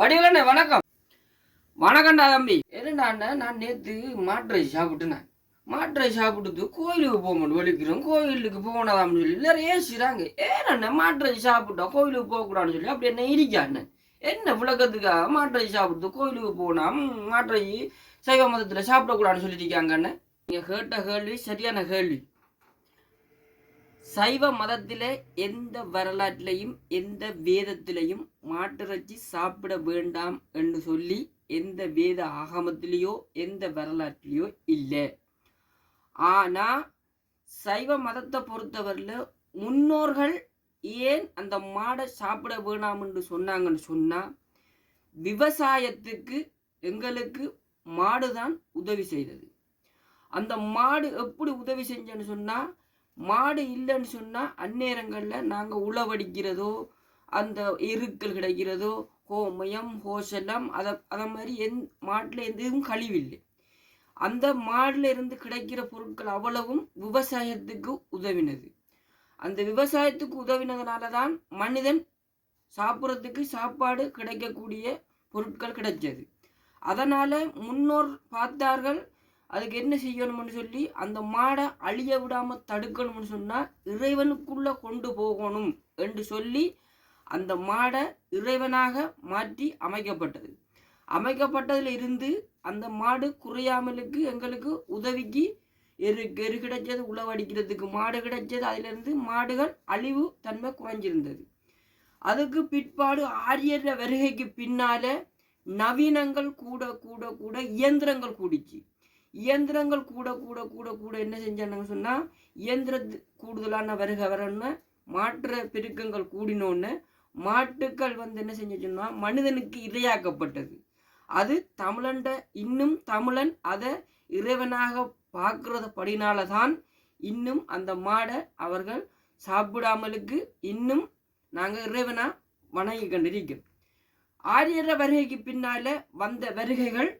வடிவலண்ணே வணக்கம். வணக்கம்டா தம்பி. என்னடா நான் நேற்று மாட்டுரை சாப்பிட்டுனேன். மாட்டுரை சாப்பிட்டு கோயிலுக்கு போகணும் வலிக்கிறோம். கோயிலுக்கு போனதான்னு சொல்லி எல்லாரும் ஏசுறாங்க. ஏன்னா மாட்டுரை சாப்பிட்டோம் கோயிலுக்கு போகக்கூடாதுன்னு சொல்லி அப்படி என்ன இருக்காண்ணே என்ன விளக்கத்துக்காக மாட்டுரை சாப்பிட்டு கோயிலுக்கு போனால் மாட்டுரை சைவ மதத்தில் சாப்பிடக்கூடாதுன்னு சொல்லியிருக்காங்கண்ணே. நீங்கள் கேட்ட கேள்வி சரியான கேள்வி. சைவ மதத்தில் எந்த வரலாற்றிலையும் எந்த வேதத்திலையும் மாட்டிறைச்சி சாப்பிட வேண்டாம் என்று சொல்லி எந்த வேத ஆகமத்திலேயோ எந்த வரலாற்றிலையோ இல்லை. ஆனால் சைவ மதத்தை பொறுத்தவரையில் முன்னோர்கள் ஏன் அந்த மாடை சாப்பிட வேணாம் என்று சொன்னாங்கன்னு சொன்னால், விவசாயத்துக்கு எங்களுக்கு மாடு தான் உதவி செய்தது. அந்த மாடு எப்படி உதவி செஞ்சேன்னு சொன்னால், மாடு இல்லைன்னு சொன்னால் அந்நேரங்களில் நாங்கள் உழவடிக்கிறதோ அந்த எருக்கள் கிடைக்கிறதோ கோமயம் கோசலம் அதை மாதிரி மாட்டில் எதுவும் கழிவில்லை. அந்த மாடில் இருந்து கிடைக்கிற பொருட்கள் அவ்வளவும் விவசாயத்துக்கு உதவினது. அந்த விவசாயத்துக்கு உதவினதுனால தான் மனிதன் சாப்பிட்றதுக்கு சாப்பாடு கிடைக்கக்கூடிய பொருட்கள் கிடைச்சது. அதனால் முன்னோர் பார்த்தார்கள் அதுக்கு என்ன செய்யணும்னு சொல்லி அந்த மாடை அழிய விடாமல் தடுக்கணும்னு சொன்னால் இறைவனுக்குள்ளே கொண்டு போகணும் என்று சொல்லி அந்த மாடை இறைவனாக மாற்றி அமைக்கப்பட்டதில் இருந்து அந்த மாடு குறையாமலுக்கு எங்களுக்கு உதவிக்கு எரு கிடைச்சது, உழவடிக்கிறதுக்கு மாடு கிடைச்சது. அதிலிருந்து மாடுகள் அழிவு தன்மை குறைஞ்சிருந்தது. அதுக்கு பிற்பாடு ஆரியர் வருகைக்கு பின்னால நவீனங்கள் கூட கூட கூட இயந்திரங்கள் கூடிச்சு. இயந்திரங்கள் கூட கூட கூட கூட என்ன செஞ்சாங்க சொன்னால், இயந்திர கூடுதலான வரணும்னு மாற்ற பெருக்கங்கள் கூடினோன்னு மாட்டுக்கள் என்ன செஞ்சுன்னா மனிதனுக்கு இரையாக்கப்பட்டது. அது தமிழண்ட இன்னும் தமிழன் அதை இறைவனாக பார்க்கறது படினால தான் இன்னும் அந்த மாடை அவர்கள் சாப்பிடாமலுக்கு இன்னும் நாங்கள் இறைவனா வணங்கி கொண்டிருக்கிறோம். ஆரியர வருகைக்கு பின்னால வந்த வருகைகள்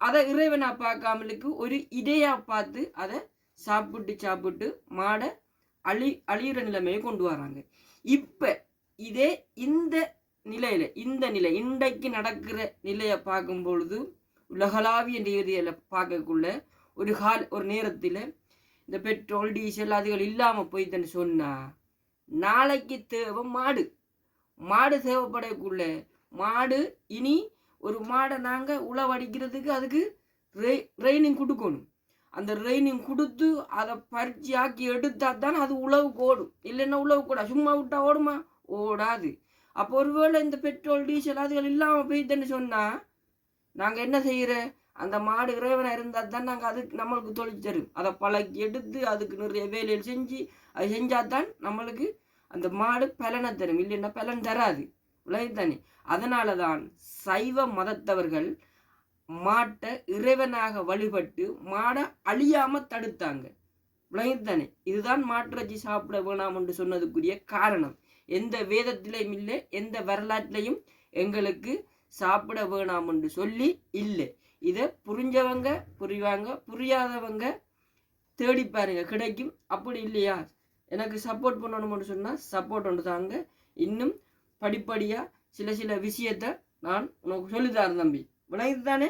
அதை இறைவனா பார்க்காமலுக்கு ஒரு இடையா பார்த்து அதை சாப்பிட்டு மாடை அழியிற நிலைமையை கொண்டு வராங்க. இப்போ இதே இந்த நிலை இன்றைக்கு நடக்கிற நிலையை பார்க்கும் பொழுது உலகளாவிய ரீதியில் பார்க்கக்குள்ள ஒரு நேரத்தில் இந்த பெட்ரோல் டீசல் அதுகள் இல்லாமல் போய்த்தன்னு சொன்னால் நாளைக்கு தேவை மாடு தேவைப்படக்குள்ள மாடு இனி ஒரு மாடை நாங்கள் உழவடிக்கிறதுக்கு அதுக்கு ட்ரைனிங் கொடுக்கணும். அந்த ட்ரைனிங் கொடுத்து அதை பறிச்சு ஆக்கி எடுத்தா தான் அது உழவுக்கு ஓடும். இல்லைன்னா உழவு கூட சும்மா விட்டா ஓடுமா? ஓடாது. அப்போ ஒருவேளை இந்த பெட்ரோல் டீசல் அதுகள் இல்லாமல் போய்துன்னு சொன்னால் நாங்கள் என்ன செய்கிற அந்த மாடு இறைவனாக இருந்தால் தான் நாங்கள் அதுக்கு நம்மளுக்கு தொழில் தரும். அதை பழக்கி எடுத்து அதுக்கு நிறைய வேலையில் செஞ்சு அது செஞ்சால் தான் நம்மளுக்கு அந்த மாடு பலனை தரும். இல்லைன்னா பலன் தராது. விளைத்தானே. அதனால தான் சைவ மதத்தவர்கள் மாட்டை இறைவனாக வழிபட்டு மாடை அழியாம தடுத்தாங்க. விளைத்தானே. இதுதான் மாட்டிறைச்சி சாப்பிட வேணாம் என்று சொன்னதுக்குரிய காரணம். எந்த வேதத்திலையும் இல்லை, எந்த வரலாற்றிலையும் எங்களுக்கு சாப்பிட வேணாம் என்று சொல்லி இல்லை. இதை புரிஞ்சவங்க புரிவாங்க, புரியாதவங்க தேடி பாருங்க, கிடைக்கும். அப்படி இல்லையா எனக்கு சப்போர்ட் பண்ணணும்னு சொன்னால் சப்போர்ட் ஒன்று தாங்க. இன்னும் படிப்படியாக சில விஷயத்தை நான் உனக்கு சொல்லித்தரேன் தம்பி. விளையுது தானே.